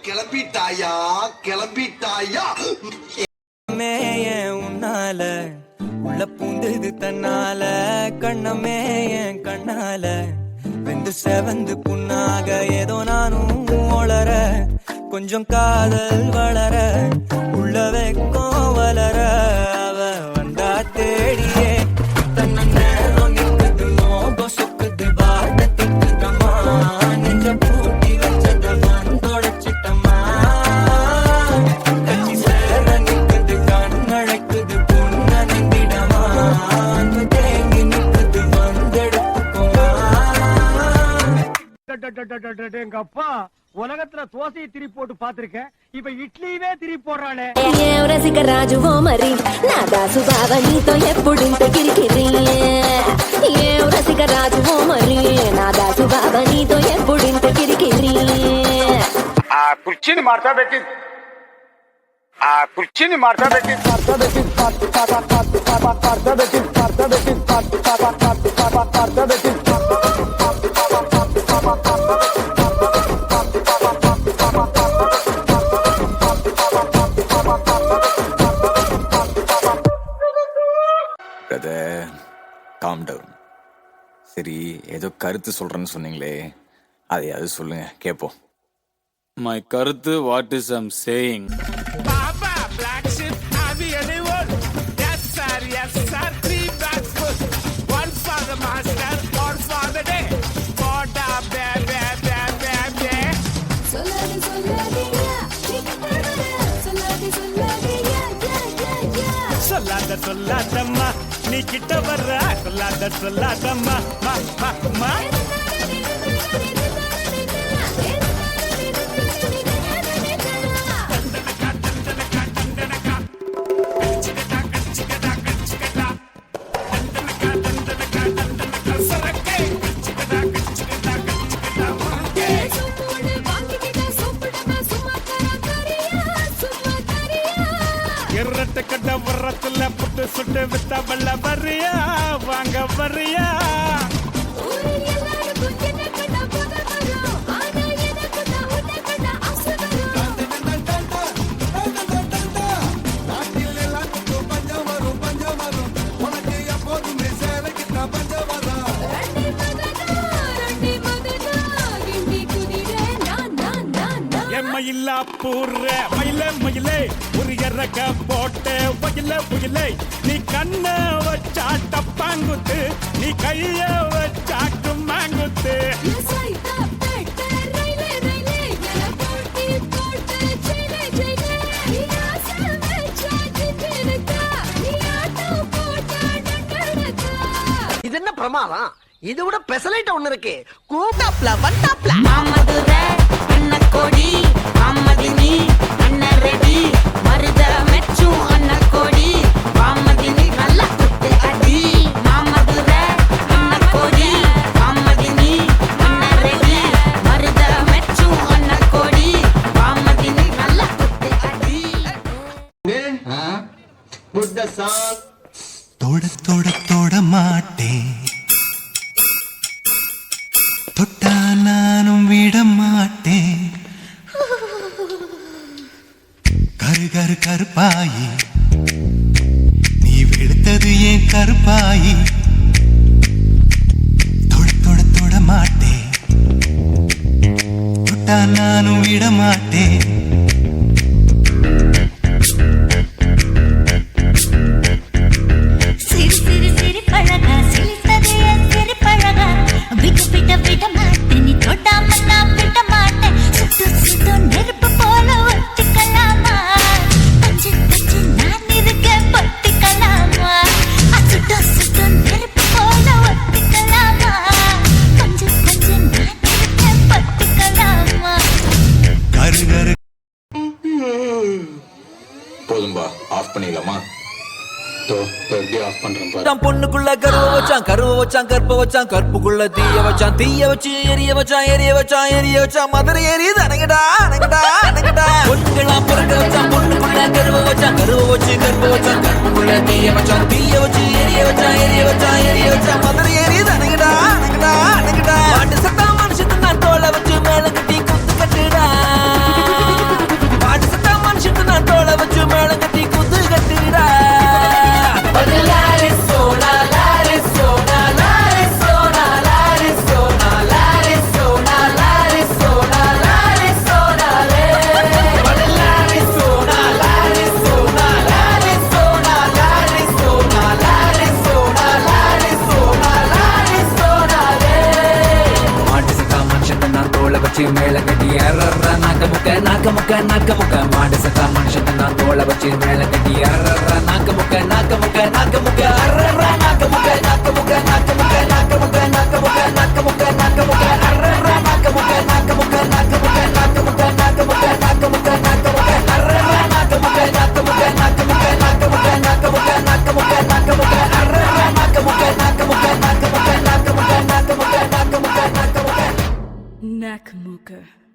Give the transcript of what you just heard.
கிளம்பிட்டாயா கிளம்பிட்டாயா உன்னால உள்ள பூந்தது தன்னால கண்ணமே என் கண்ணால வெந்து செவந்து புண்ணாக ஏதோ நானும் ஒளர கொஞ்சம் காதல் வளர உள்ள வெக்கம் வளர அவ வந்தா தேடியே தன்ன நேரம் நிற்குது நோகம் சொக்குது வார்த்தை திக்குதம்மா நெஞ்ச பூட்டி வச்சத வந்தோடச்சிட்டம்மா கட்சி சேர நிற்குது கண்ணழைக்குது புண்ண நெந்திடமா அன்பு தேங்கி நிற்குது வந்தெடுத்துக்குமா. எங்க அப்பா உலகத்துல தோசையை திரி போட்டு பாத்திருக்கேன், இப்ப இட்லியவே திரி போடுறானே. రసిక రాజువో మరి నా దాసు బావ నీతో ఎప్పుడింత కిరికిరి ఏం రసిక రాజువో మరి నా దాసు బావ నీతో ఎప్పుడింత కిరికిరి ఆ కుర్చీని మార్చబెట్టి காம் டவுன். சரி, ஏதோ கருத்து சொல்றேன்னு சொன்னீங்களே, அதையாவது சொல்லுங்க கேப்போம். My கருத்து, what is I'm saying? Baba, black sheep, have you anyone? Yes sir, 3 bags full. One for the master, one for the day. Boda, be. சொல்லாதே சொல்லாதேயா சொல்லாதம்மா நீ கிட்ட வர்ற சொல்லாதம்மா மா எரட்ட கட்ட வர்றத்துல புட்டு சுட்டு வித்த வெள்ள வரியா வாங்க வரியா மயிலா பூர்ற மயிலே ஒரு இறக்க போட்டு புயலே நீ கண்ண வச்சா டப்பாங்குத்து நீ கைய வச்சா கும்மாங்குத்து இது என்ன பிரமாதம்? இது விட பெசலைட் ஒண்ணு இருக்கு. கூட்டாப்ல வந்தாப்ல மதுரை அன்னக்கோடி அம்மதினி அன்னரெடி மருத மெச்சும் அன்னக்கோடி அம்மதினி நல்ல குத்து அடி மதுரை அன்னக்கோடி அம்மதினி அன்னரெடி மருத மெச்சும் அன்னக்கோடி அம்மதினி நல்ல குத்து அடி. புத்த சாங் தொட மாட்டேன், தொட்டா நானும் விட மாட்டேன். கருப்பாயி நீ வெளுத்தது ஏன் கருப்பாயி, தொட மாட்டேன், தொட்டா நானும் விட மாட்டேன். போதும்பா, ஆஃப் பண்ணிடலாமா? பொண்ணுக்குள்ள கருவ வச்சான் கற்ப வச்சான் கற்புக்குள்ள தீய வச்சு எரிய வச்சான் மதுரை எரியுது அணங்கடா பொண்ணுங்களா பிறக்க வச்சான் பொண்ணுக்குள்ள நாக்க முக்க மாடு சக்கா மனுஷன் நான் தோள வச்சு மேல கட்டி அர்ற நாக்க முக்க அர்ற நாக்க முக்க Nakamooka.